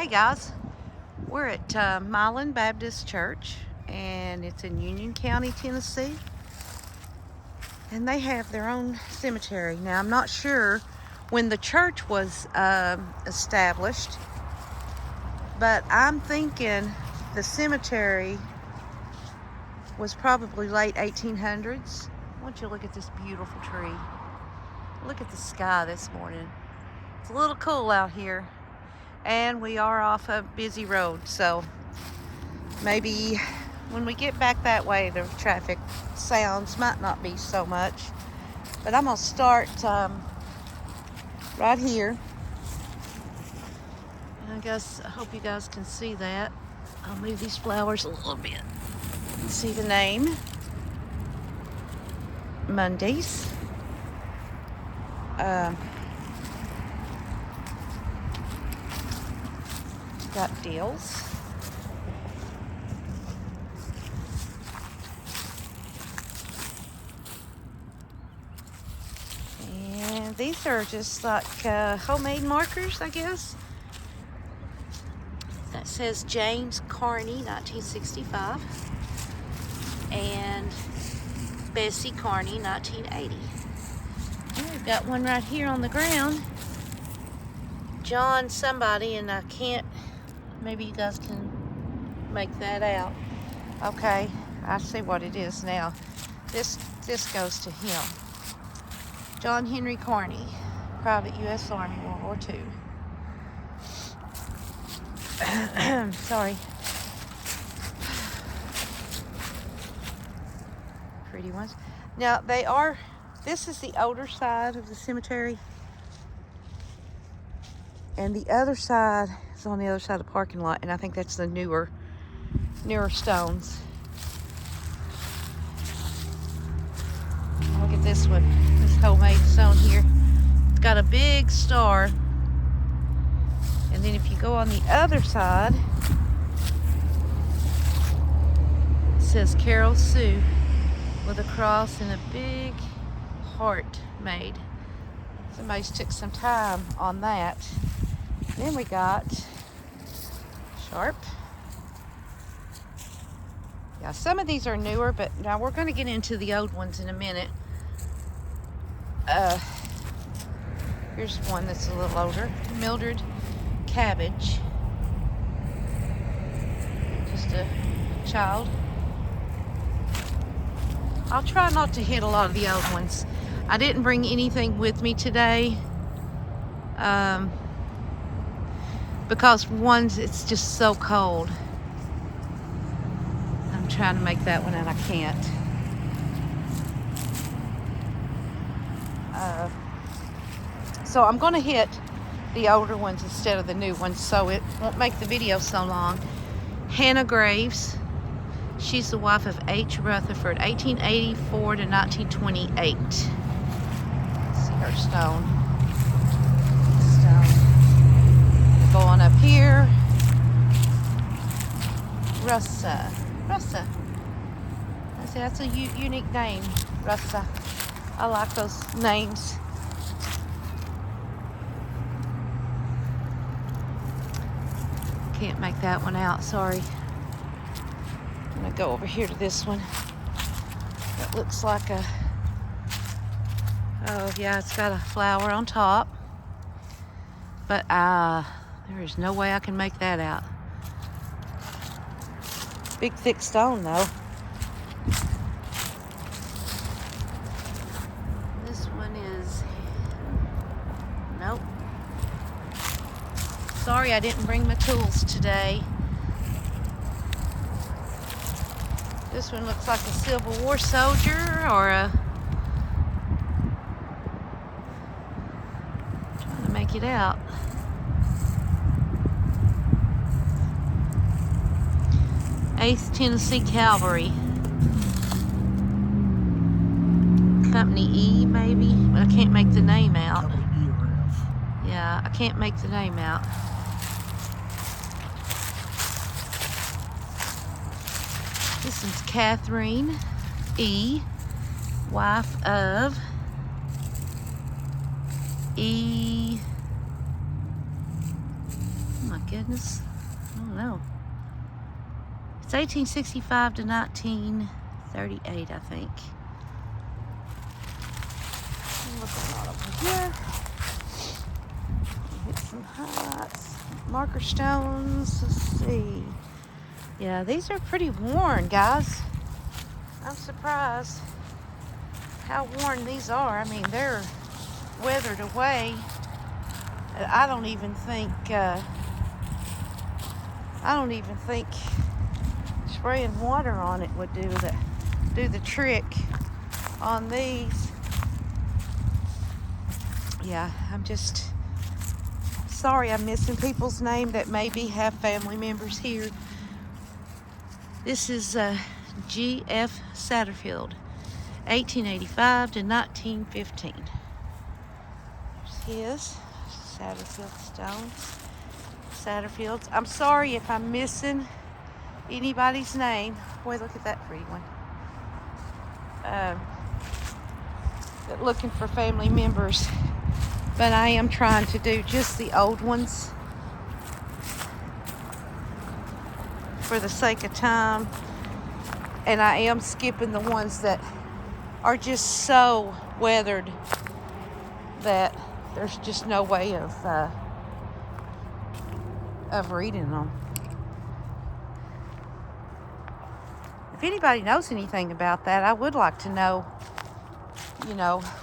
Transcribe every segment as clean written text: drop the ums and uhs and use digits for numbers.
Hey guys, we're at Milan Baptist Church, and it's in Union County, Tennessee, and they have their own cemetery. Now, I'm not sure when the church was established, but I'm thinking the cemetery was probably late 1800s. I want you to look at this beautiful tree. Look at the sky this morning. It's a little cool out here. And we are off a busy road, so maybe when we get back that way, the traffic sounds might not be so much. But I'm gonna start right here. I guess I hope you guys can see that. I'll move these flowers a little bit. See the name. Mondays. Got deals. And these are just like homemade markers, I guess. That says James Carney, 1965. And Bessie Carney, 1980. And we've got one right here on the ground. John somebody, and I can't, maybe you guys can make that out. Okay, I see what it is now. This goes to him. John Henry Carney, Private U.S. Army, World War II. Sorry. Pretty ones. Now, this is the older side of the cemetery. And the other side is on the other side of the parking lot, and I think that's the newer stones. Look at this one, this homemade stone here. It's got a big star. And then if you go on the other side, it says Carol Sue with a cross and a big heart made. Somebody's took some time on that. Then we got Sharp. Yeah, some of these are newer, but now we're going to get into the old ones in a minute. Here's one that's a little older. Mildred Cabbage. Just a child. I'll try not to hit a lot of the old ones. I didn't bring anything with me today. Because it's just so cold. I'm trying to make that one and I can't. So I'm going to hit the older ones instead of the new ones, so it won't make the video so long. Hannah Graves. She's the wife of H. Rutherford, 1884 to 1928. Let's see her stone. Going up here, Russa. That's a unique name, Russa. I like those names. Can't make that one out, sorry. I'm gonna go over here to this one. That looks like oh yeah, it's got a flower on top. But there is no way I can make that out. Big thick stone though. This one is, nope. Sorry I didn't bring my tools today. This one looks like a Civil War soldier or trying to make it out. 8th Tennessee Cavalry. Company E, maybe? But I can't make the name out. Yeah, I can't make the name out. This is Catherine E., wife of E. my goodness. I don't know. It's 1865 to 1938, I think. Looking all over here. Get some highlights. Marker stones. Let's see. Yeah, these are pretty worn, guys. I'm surprised how worn these are. I mean, they're weathered away. I don't even think spraying water on it would do the trick on these. Yeah, I'm just sorry I'm missing people's name that maybe have family members here. This is G.F. Satterfield, 1885 to 1915. There's his Satterfield stones. Satterfields. I'm sorry if I'm missing anybody's name. Boy, look at that pretty one. Looking for family members, but I am trying to do just the old ones for the sake of time, and I am skipping the ones that are just so weathered that there's just no way of reading them. If anybody knows anything about that, I would like to know,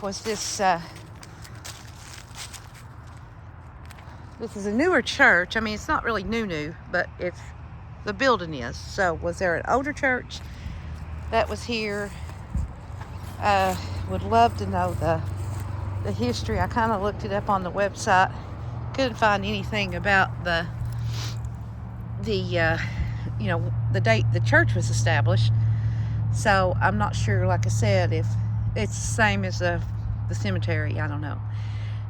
was this this is a newer church. I mean, it's not really new, but the building is. So was there an older church that was here? Would love to know the history. I kind of looked it up on the website. Couldn't find anything about the date the church was established. So I'm not sure, like I said, if it's the same as the cemetery. I don't know.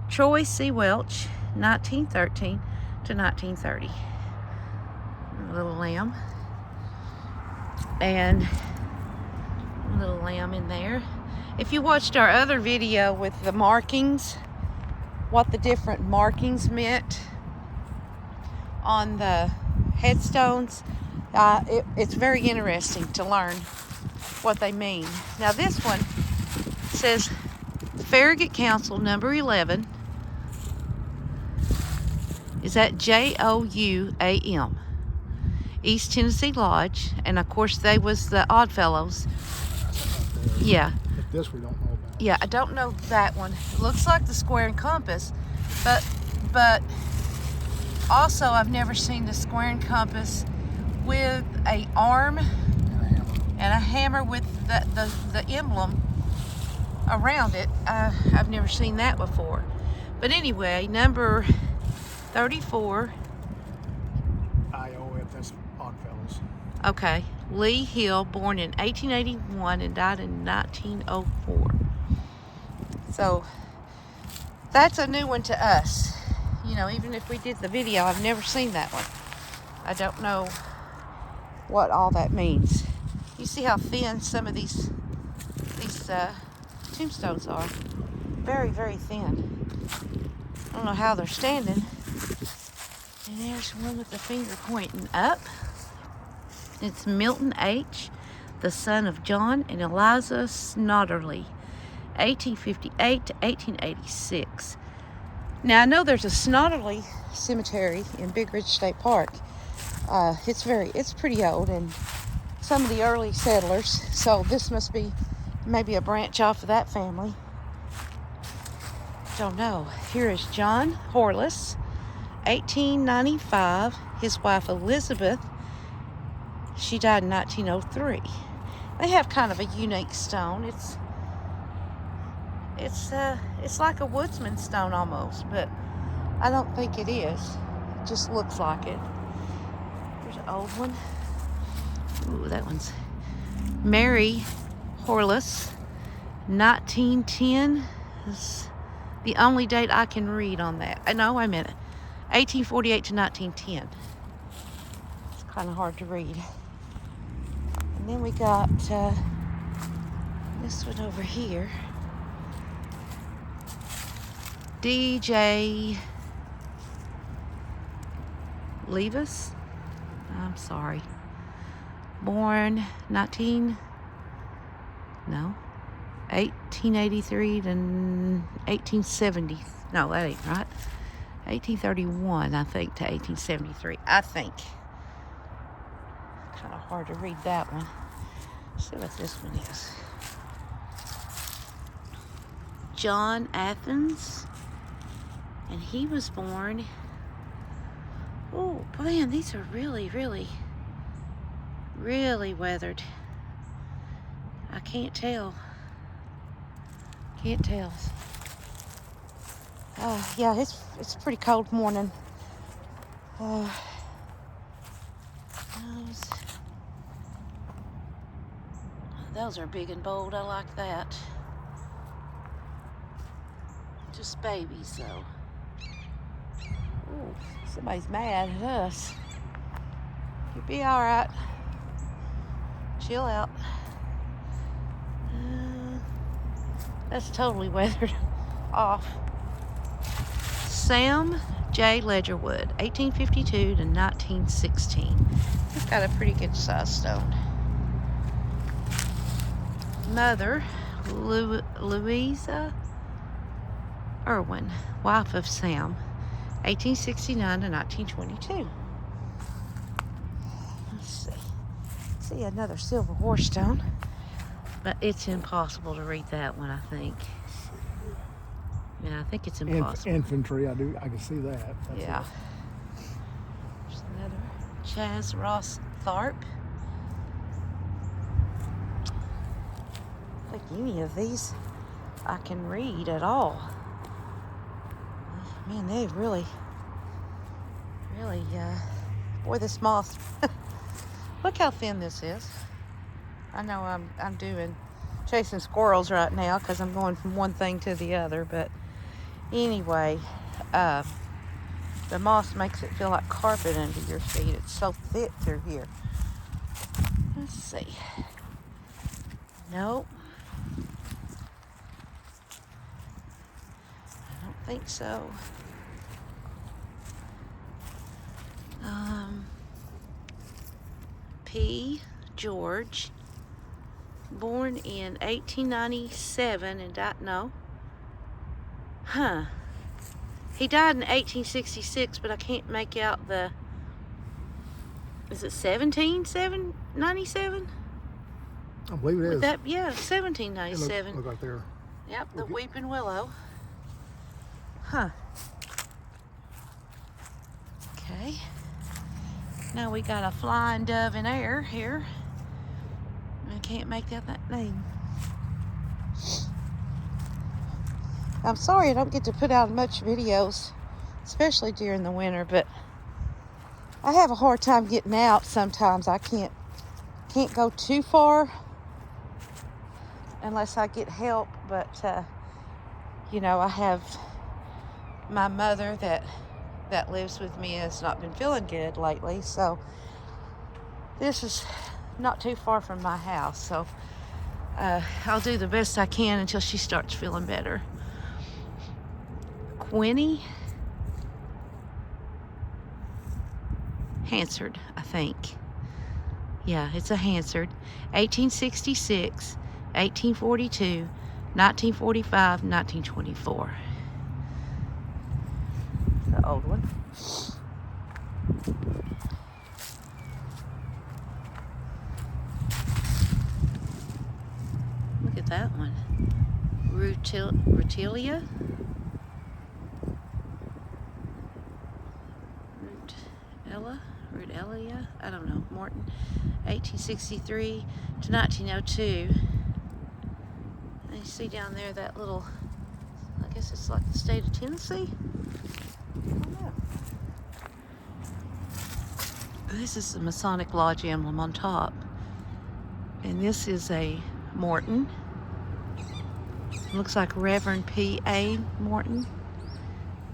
Troy C. Welch, 1913 to 1930. A little lamb. And a little lamb in there. If you watched our other video with the markings, what the different markings meant on the headstones, it's very interesting to learn what they mean. Now this one says Farragut Council number 11 is at Jouam, East Tennessee Lodge, and of course they was the Odd Fellows. Yeah. But this we don't know about. Yeah, I don't know that one. It looks like the square and compass, but also I've never seen the square and compass with a arm and a hammer with the emblem around it. I've never seen that before. But anyway, number 34. IOF, that's Oddfellows. Okay. Lee Hill, born in 1881 and died in 1904. So that's a new one to us. Even if we did the video, I've never seen that one. I don't know what all that means. You see how thin some of these tombstones are. Very, very thin. I don't know how they're standing. And there's one with the finger pointing up. It's Milton H., the son of John and Eliza Snodderly, 1858 to 1886. Now I know there's a Snodderly cemetery in Big Ridge State Park. It's pretty old, and some of the early settlers. So this must be maybe a branch off of that family. Don't know. Here is John Horless, 1895. His wife Elizabeth. She died in 1903. They have kind of a unique stone. It's like a woodsman stone almost, but I don't think it is. It just looks like it. There's an old one. Ooh, that one's Mary Horless, 1910 is the only date I can read on that. No, wait a minute. 1848 to 1910. It's kind of hard to read. And then we got this one over here. DJ Levis. I'm sorry. Born 1883 to 1870. No, that ain't right. 1831, I think, to 1873. I think. Kind of hard to read that one. Let's see what this one is. John Athens. And he was born... Oh, man, these are really, really, really weathered. I can't tell. Can't tell. Yeah, it's a pretty cold morning. Those are big and bold. I like that. Just babies, though. Ooh, somebody's mad at us. You'll be all right. Chill out. That's totally weathered off. Sam J. Ledgerwood, 1852 to 1916. He's got a pretty good size stone. Mother, Louisa Irwin, wife of Sam, 1869 to 1922. Let's see. See another silver horse stone, but it's impossible to read that one, I think. Yeah, I think it's impossible. Infantry, I can see that. That's yeah. There's another Chas Ross Tharp. I don't think any of these I can read at all. Man, they've really, boy, this moss. Look how thin this is. I know I'm chasing squirrels right now because I'm going from one thing to the other, but anyway, the moss makes it feel like carpet under your feet. It's so thick through here. Let's see. Nope. I don't think so. P. George, born in 1897 and died, he died in 1866, but I can't make out is it 1797? I believe it is. Yeah, 1797. Look like there. Yep, the Weeping Willow. Okay. Now we got a flying dove in air here. I can't make out that name. I'm sorry I don't get to put out much videos, especially during the winter, but I have a hard time getting out sometimes. I can't go too far unless I get help, but I have my mother that lives with me has not been feeling good lately, so this is not too far from my house, so I'll do the best I can until she starts feeling better. Quinny Hansard, I think. Yeah, it's a Hansard. 1866, 1842, 1945, 1924. The old one. Look at that one. Rutilia. Rutelia, I don't know. Morton, 1863 to 1902. And you see down there that little, I guess it's like the state of Tennessee. I don't know. This is the Masonic Lodge emblem on top. And this is a Morton. Looks like Reverend P.A. Morton.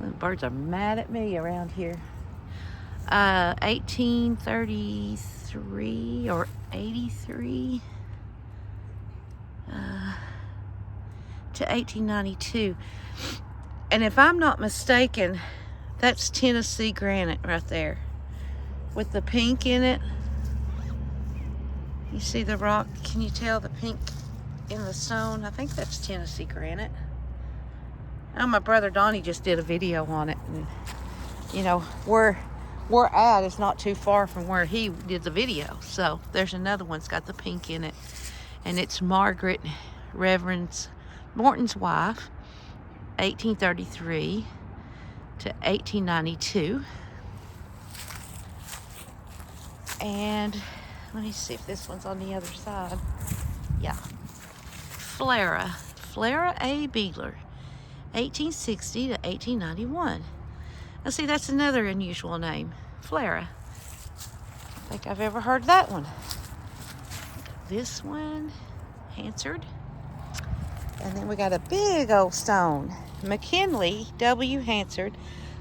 The birds are mad at me around here. 1833 or 83 to 1892. And if I'm not mistaken, that's Tennessee granite right there. with the pink in it. You see the rock? Can you tell the pink in the stone? I think that's Tennessee granite. Oh, my brother Donnie just did a video on it, and you know where we're at is not too far from where he did the video. So there's another one's got the pink in it, and it's Margaret Reverend Morton's wife, 1833 to 1892. And let me see if this one's on the other side. Yeah. Flora A. Beegler, 1860 to 1891. Now see, that's another unusual name, Flora. I think I've ever heard that one. This one, Hansard. And then we got a big old stone, McKinley W. Hansard,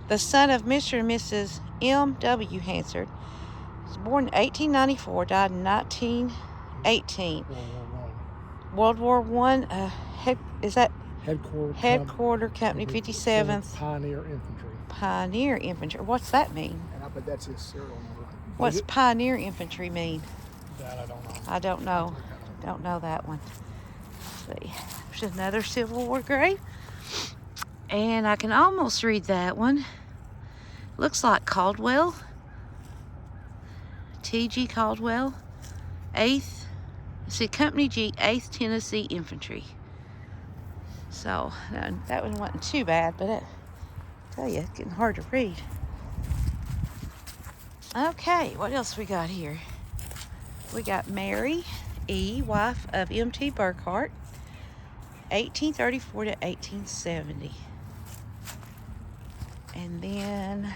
the son of Mr. and Mrs. M. W. Hansard. He was born in 1894, died in 1918. World War One. Is that Headquarter Company 57th Pioneer Infantry. Pioneer Infantry. What's that mean? And I bet that's his serial number. What's Pioneer Infantry mean? That I don't know. I don't know. Don't know that one. Let's see. There's another Civil War grave. And I can almost read that one. Looks like Caldwell. T.G. Caldwell. 8th. See, Company G, 8th Tennessee Infantry. So, that one wasn't too bad, but I tell you, it's getting hard to read. Okay, what else we got here? We got Mary E., wife of M.T. Burkhart, 1834 to 1870. And then,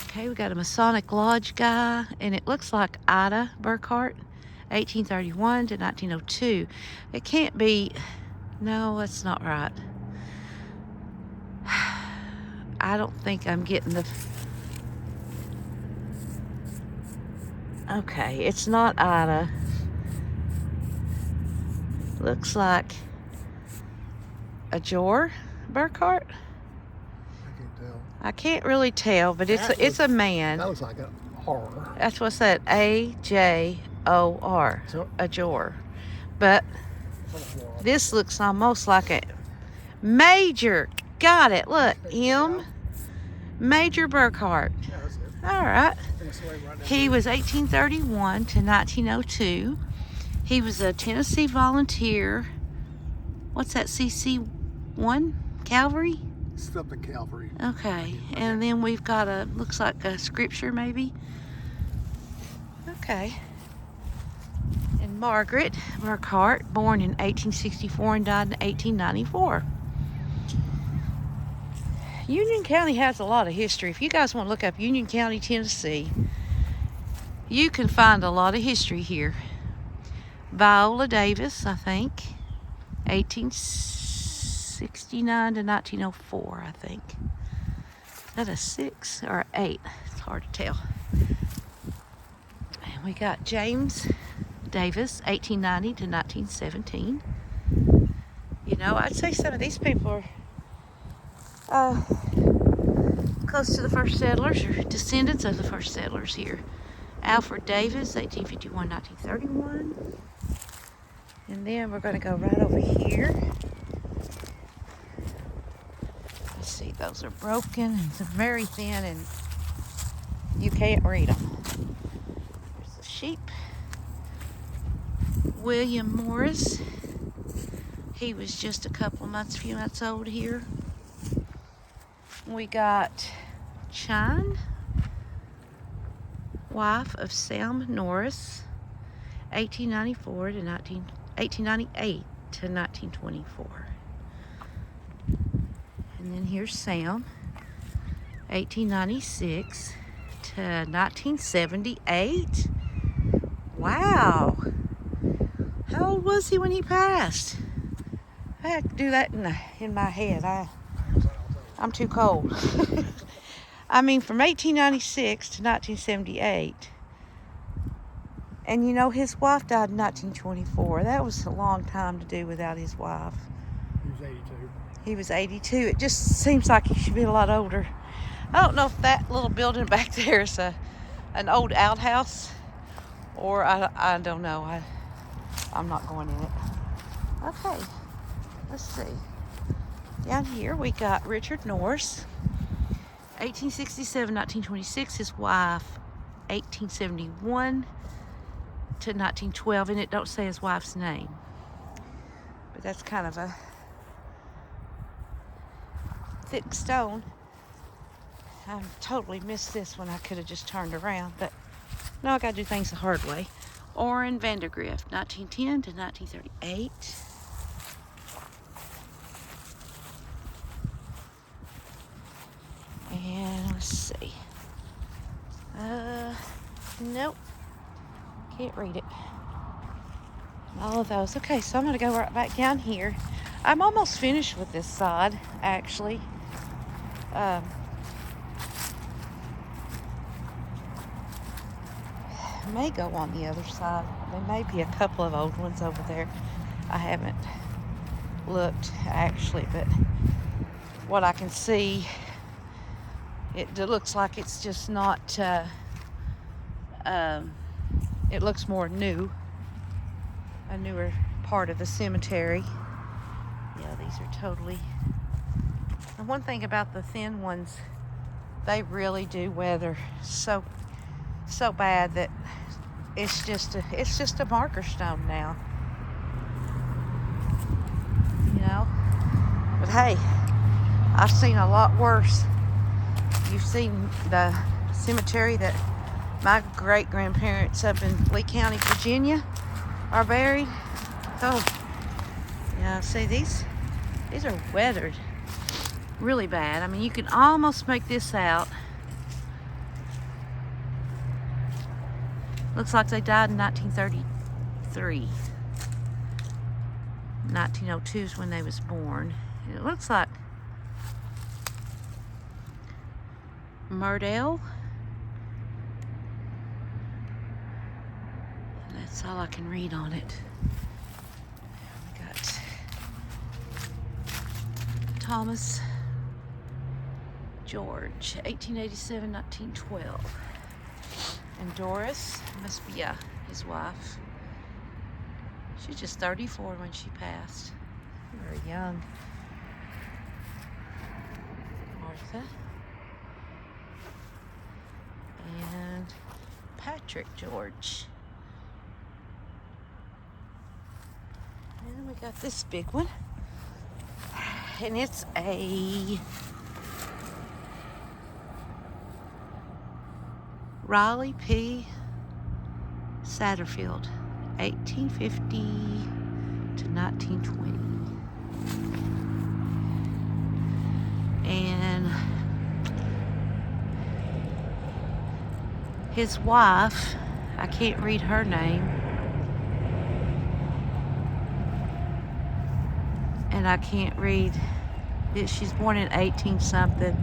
okay, we got a Masonic Lodge guy, and it looks like Ida Burkhart, 1831 to 1902. It can't be, no, that's not right. I don't think I'm getting the, okay, it's not Ida. Looks like a Jor Burkhart. I can't tell. I can't really tell, but it's a man. That looks like a horror. That's what's that, A-J-O-R, So, a Jor. But this looks almost like a Major. Got it. Look, M. Major Burkhart. yeah, that's it. All right. Right He was 1831 to 1902. He was a Tennessee volunteer. What's that, CC1? Cavalry? Something Calvary. Okay. And then we've got a, looks like a scripture maybe. Okay. And Margaret Burkhart, born in 1864 and died in 1894. Union County has a lot of history. If you guys want to look up Union County, Tennessee, you can find a lot of history here. Viola Davis, I think, 1869 to 1904, I think. Is that a 6 or an 8? It's hard to tell. And we got James Davis, 1890 to 1917. You know, I'd say some of these people are close to the first settlers or descendants of the first settlers here. Alfred Davis, 1851, 1931. And then we're going to go right over here. Let's see, those are broken and they're very thin and you can't read them. There's the sheep. William Morris. He was just a few months old here. We got Chine, wife of Sam Norris, 1898 to 1924. And then here's Sam, 1896 to 1978. Wow. How old was he when he passed? I had to do that in my head. I'm too cold. I mean, from 1896 to 1978. And you know, his wife died in 1924. That was a long time to do without his wife. He was 82. He was 82. It just seems like he should be a lot older. I don't know if that little building back there is a an old outhouse, or I don't know. I'm not going in it. Okay, let's see. Down here we got Richard Norris, 1867, 1926. His wife, 1871 to 1912, and it don't say his wife's name. But that's kind of a thick stone. I totally missed this one. I could have just turned around, but no, I gotta do things the hard way. Orrin Vandergrift, 1910 to 1938. And let's see. Nope. Can't read it. All of those. Okay, so I'm gonna go right back down here. I'm almost finished with this side, actually. May go on the other side. There may be a couple of old ones over there. I haven't looked actually, but what I can see, it looks like it's just not, it looks more new, a newer part of the cemetery. Yeah, these are totally, and one thing about the thin ones, they really do weather so bad that it's just a marker stone now, you know. But hey, I've seen a lot worse. You've seen the cemetery that my great-grandparents up in Lee County, Virginia are buried. Oh, yeah, see, these are weathered really bad. I mean, you can almost make this out. Looks like they died in 1933. 1902 is when they was born. It looks like Murdale. That's all I can read on it. We got Thomas George, 1887, 1912. And Doris must be his wife. She's just 34 when she passed. Very young. Martha. And Patrick George. And we got this big one. And it's a Raleigh P. Satterfield, 1850 to 1920. And his wife, I can't read her name. And I can't read it. She's born in 18 something.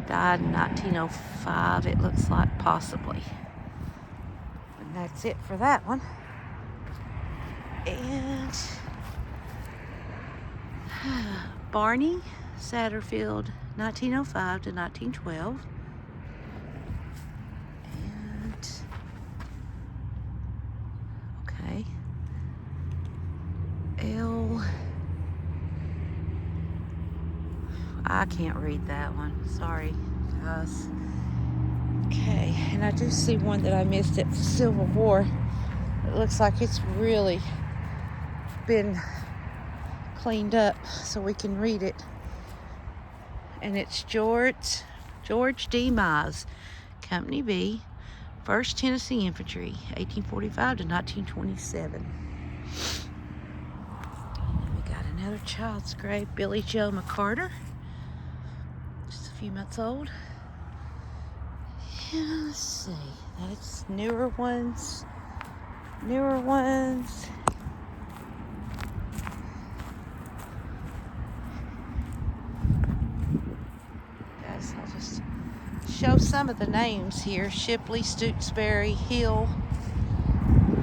Died in 1905, it looks like, possibly. And that's it for that one. And Barney Satterfield, 1905 to 1912. And okay, I can't read that one. Sorry, guys. Okay, and I do see one that I missed at the Civil War. It looks like it's really been cleaned up so we can read it. And it's George D. Mize, Company B, 1st Tennessee Infantry, 1845 to 1927. And we got another child's grave, Billy Joe McCarter. Just a few months old. Yeah, let's see. That's newer ones. Guys, I'll just show some of the names here. Shipley, Stutesbury, Hill,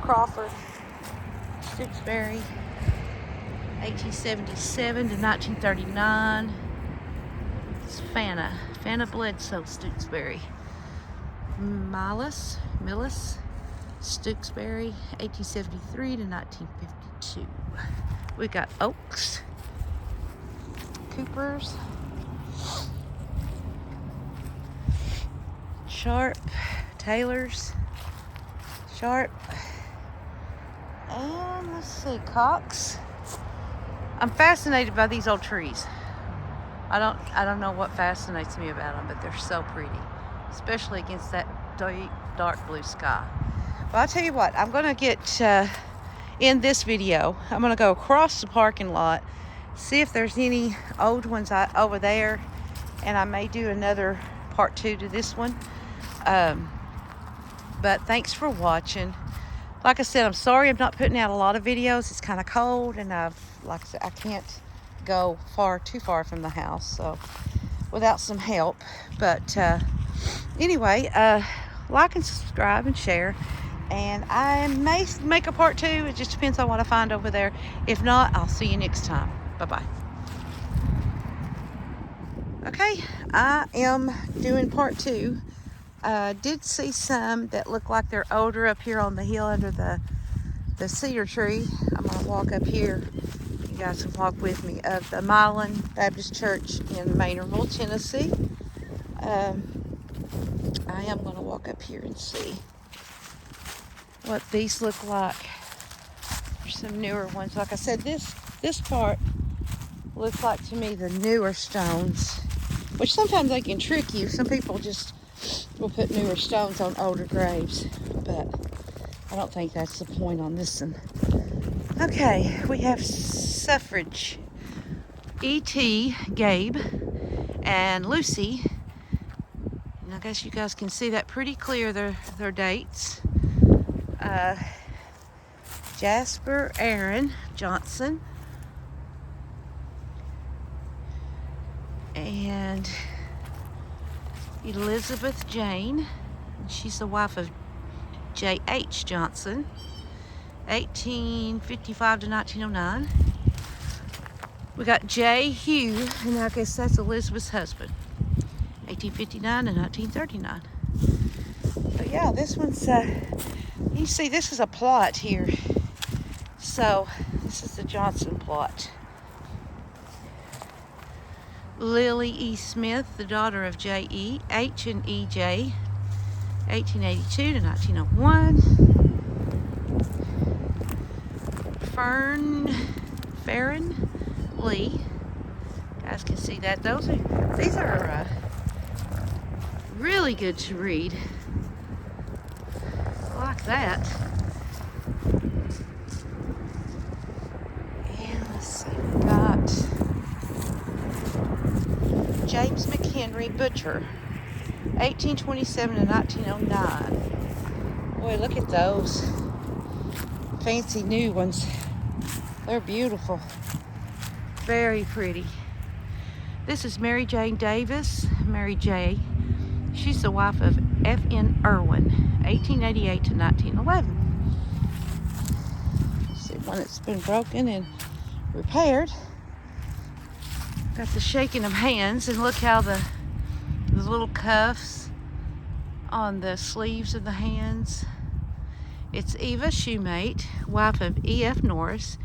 Crawford, Stutesbury, 1877 to 1939. It's Fanna Bledsoe Stutesbury. Millis, Stooksbury, 1873 to 1952. We got Oaks, Coopers, Sharp, Taylors, Sharp, and let's see, Cox. I'm fascinated by these old trees. I don't know what fascinates me about them, but they're so pretty, especially against that deep, dark blue sky. Well, I'll tell you what, I'm gonna get in this video, I'm gonna go across the parking lot, see if there's any old ones over there, and I may do another part 2 to this one. But thanks for watching. Like I said, I'm sorry I'm not putting out a lot of videos. It's kind of cold, and like I said, I can't go too far from the house, so without some help. But anyway, like and subscribe and share, and I may make a part 2. It just depends on what I find over there. If not, I'll see you next time. Bye-bye. Okay, I am doing part 2. Did see some that look like they're older up here on the hill under the cedar tree. I'm going to walk up here. You guys can walk with me, of the Milan Baptist Church in Maynardville, Tennessee. I am going to walk up here and see what these look like. There's some newer ones. Like I said, this part looks like to me the newer stones, which sometimes they can trick you. Some people just will put newer stones on older graves, but I don't think that's the point on this one. Okay, we have Suffrage, E.T., Gabe, and Lucy. And I guess you guys can see that pretty clear, their dates. Jasper Aaron Johnson, and Elizabeth Jane. She's the wife of J.H. Johnson, 1855 to 1909. We got J. Hugh, and I guess that's Elizabeth's husband, 1859 to 1939. But yeah, this one's, you see, this is a plot here. So, this is the Johnson plot. Lily E. Smith, the daughter of J.E. H. and E.J., 1882 to 1901. Farron Lee. You guys can see that. These are really good to read. I like that. And let's see, we got James McHenry Butcher, 1827 to 1909. Boy, look at those fancy new ones. They're beautiful. Very pretty. This is Mary Jane Davis, Mary J. She's the wife of F.N. Irwin, 1888 to 1911. See, one that's been broken and repaired. Got the shaking of hands, and look how the little cuffs on the sleeves of the hands. It's Eva Shoemate, wife of E.F. Norris,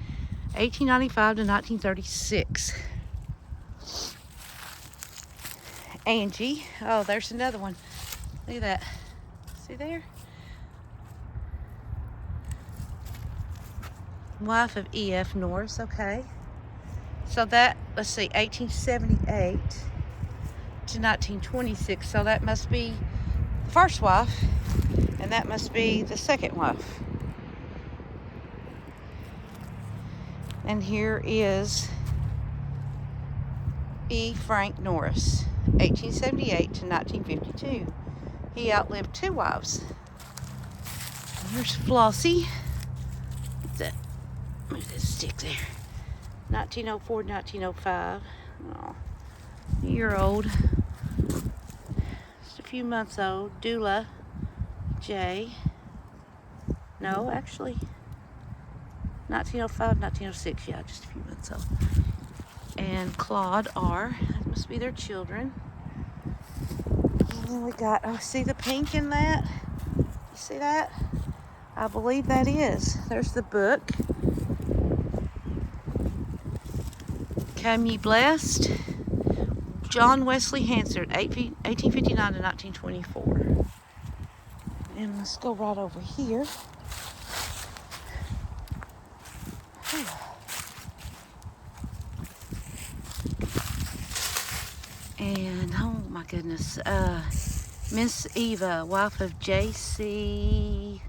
1895 to 1936. Angie, oh, there's another one. Look at that. See there? Wife of E.F. Norris, okay. So that, let's see, 1878 to 1926. So that must be the first wife, and that must be the second wife. And here is E. Frank Norris, 1878 to 1952. He outlived 2 wives. And here's Flossie. What's that? Where's that stick there? 1904 to 1905. Oh, a year old. Just a few months old. Dula J. No, actually, 1905, 1906. Yeah, just a few months old. And Claude R. That must be their children. And then we got, oh, see the pink in that? You see that? I believe that is. There's the book. Come Ye Blessed. John Wesley Hansard, 1859 to 1924. And let's go right over here. And oh my goodness, Miss Eva, wife of J.C.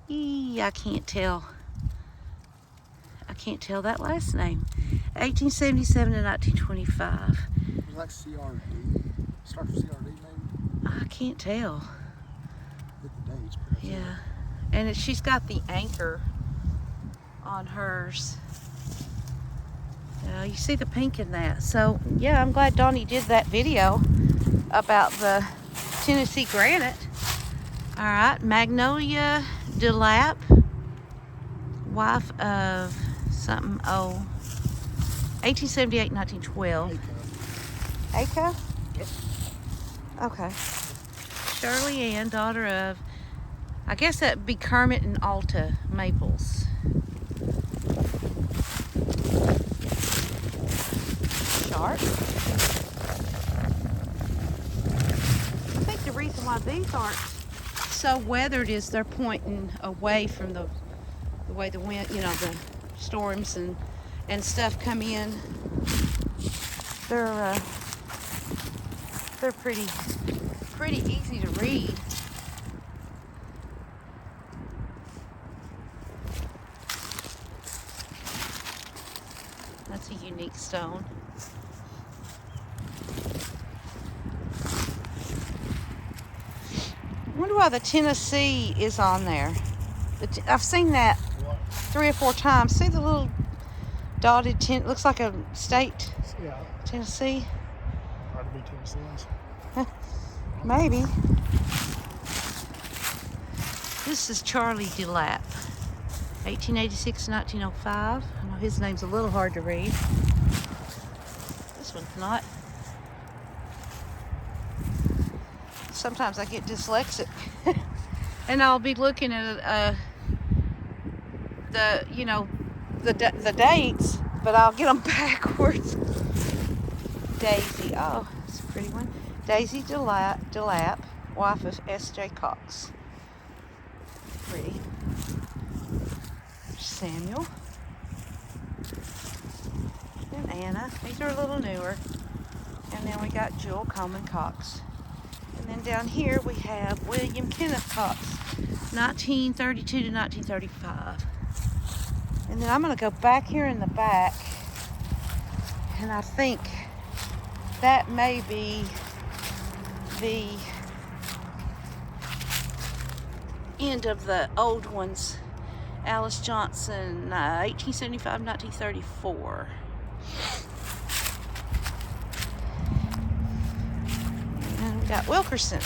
I can't tell that last name. 1877 to 1925. It was like CRD. Starts with CRD maybe? I can't tell. Get the dates. But that's Yeah. And she's got the anchor on hers. You see the pink in that. So, yeah, I'm glad Donnie did that video about the Tennessee granite. All right, Magnolia DeLapp, wife of something, 1878, 1912. Aka? Yep. Okay. Shirley Ann, daughter of, I guess that'd be Kermit and Alta Maples. Sharp. I think the reason why these aren't so weathered is they're pointing away from the way the wind, you know, the storms and stuff come in. They're pretty easy to read. That's a unique stone. I wonder why the Tennessee is on there. I've seen that 3 or 4 times. See the little dotted looks like a state. Yeah. Tennessee. Hard to be Tennesseans. Maybe. This is Charlie DeLapp, 1886 to 1905. I know his name's a little hard to read. This one's not. Sometimes I get dyslexic and I'll be looking at the dates, but I'll get them backwards. Daisy, oh, that's a pretty one. Daisy DeLapp, wife of S.J. Cox. Pretty. Samuel and Anna. These are a little newer. And then we got Jewel Coleman Cox. And then down here we have William Kenneth Cox, 1932 to 1935. And then I'm going to go back here in the back, and I think that may be the end of the old ones. Alice Johnson, 1875 1934. And we got Wilkerson.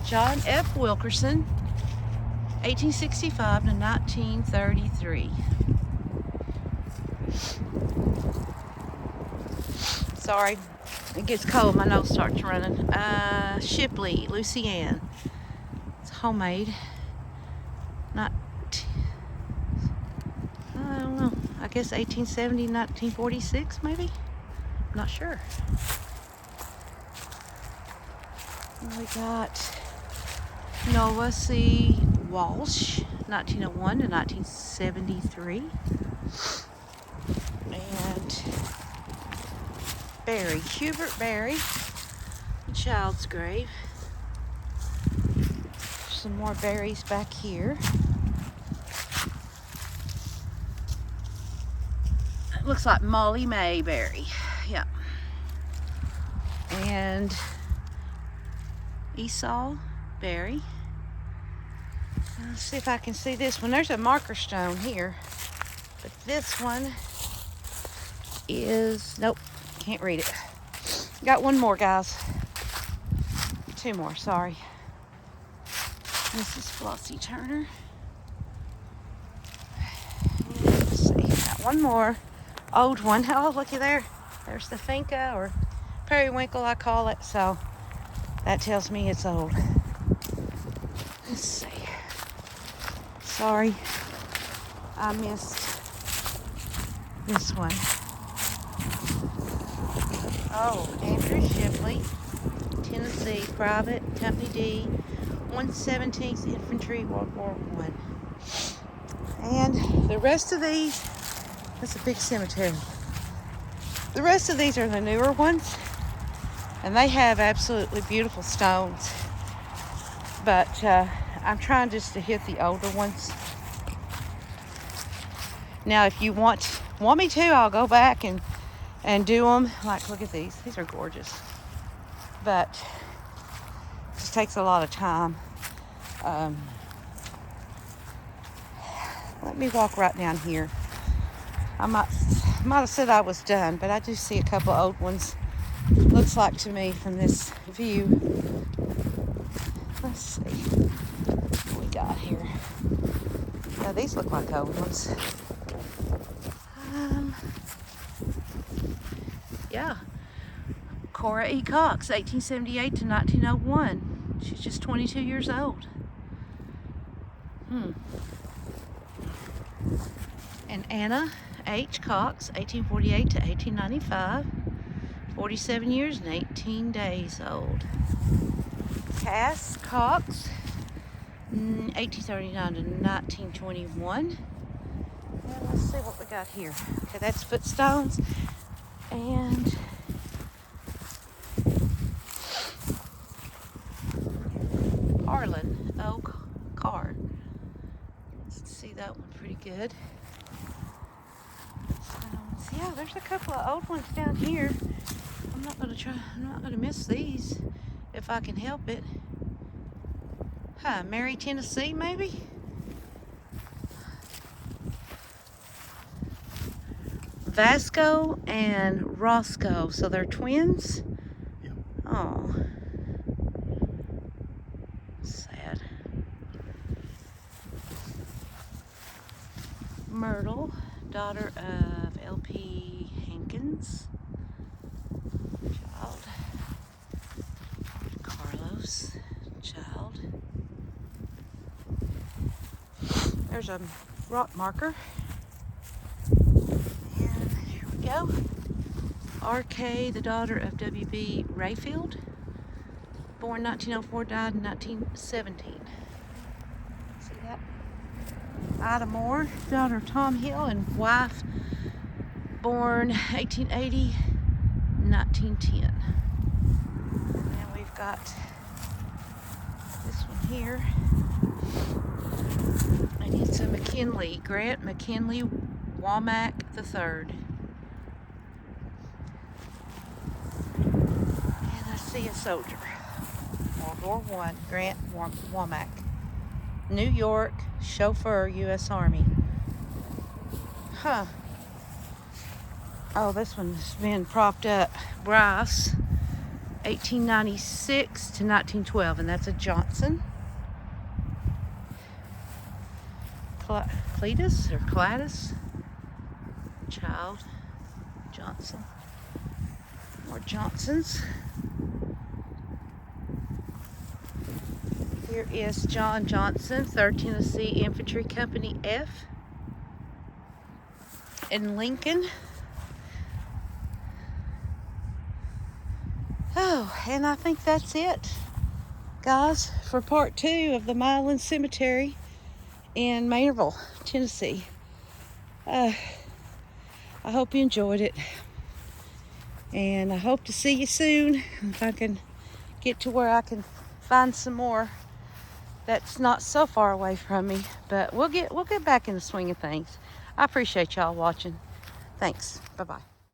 John F. Wilkerson, 1865 to 1933. Sorry, it gets cold, my nose starts running. Shipley, Lucy Ann. It's homemade. Not, I don't know, I guess 1870, 1946 maybe? Not sure. And we got Noah C. Walsh, 1901 to 1973. And Barry, Hubert Barry, Child's Grave. Some more berries back here. It looks like Molly Mae Berry. Yeah. And Esau Berry. Let's see if I can see this one. There's a marker stone here. But this one is, nope, can't read it. Got one more, guys. 2 more, sorry. This is Flossie Turner. Let's see, got one more old one. Oh, looky there. There's the Finca, or periwinkle I call it. So That tells me it's old. Let's see. Sorry, I missed this one. Oh, Andrew Shipley, Tennessee, Private, Company D, 117th Infantry, World War I. And the rest of these, that's a big cemetery. The rest of these are the newer ones, and they have absolutely beautiful stones. But I'm trying just to hit the older ones. Now, if you want me to, I'll go back and do them. Like, look at these. These are gorgeous. But it just takes a lot of time. Let me walk right down here. I might have said I was done, but I do see a couple of old ones. Looks like to me from this view. Let's see what we got here. Now, these look like old ones. Yeah. Cora E. Cox, 1878 to 1901. She's just 22 years old. And Anna H. Cox, 1848 to 1895. 47 years and 18 days old. Cass Cox, 1839 to 1921. And let's see what we got here. Okay, that's footstones. And Harlan Oak Card. Let's see that one pretty good. Yeah, there's a couple of old ones down here. I'm not gonna miss these if I can help it. Mary, Tennessee, maybe? Vasco and Roscoe, so they're twins? Yep. Oh. Sad. Myrtle, daughter of L.P. Hankins. Child. Carlos, child. There's a rock marker. And here we go. R.K., the daughter of W.B. Rayfield. Born 1904, died in 1917. See that? Ida Moore, daughter of Tom Hill and wife, born 1880, 1910. And we've got this one here. And it's a McKinley, Grant McKinley Womack III. And I see a soldier. World War I, Grant Womack. New York, chauffeur, U.S. Army. Oh, this one's been propped up. Bryce, 1896 to 1912, and that's a Johnson. Cletus or Cladis, child, Johnson. More Johnsons. Here is John Johnson, 3rd Tennessee Infantry Company F in Lincoln. Oh, and I think that's it, guys, for part 2 of the Milan Cemetery in Maynardville, Tennessee. I hope you enjoyed it, and I hope to see you soon if I can get to where I can find some more that's not so far away from me. But we'll get back in the swing of things. I appreciate y'all watching. Thanks. Bye-bye.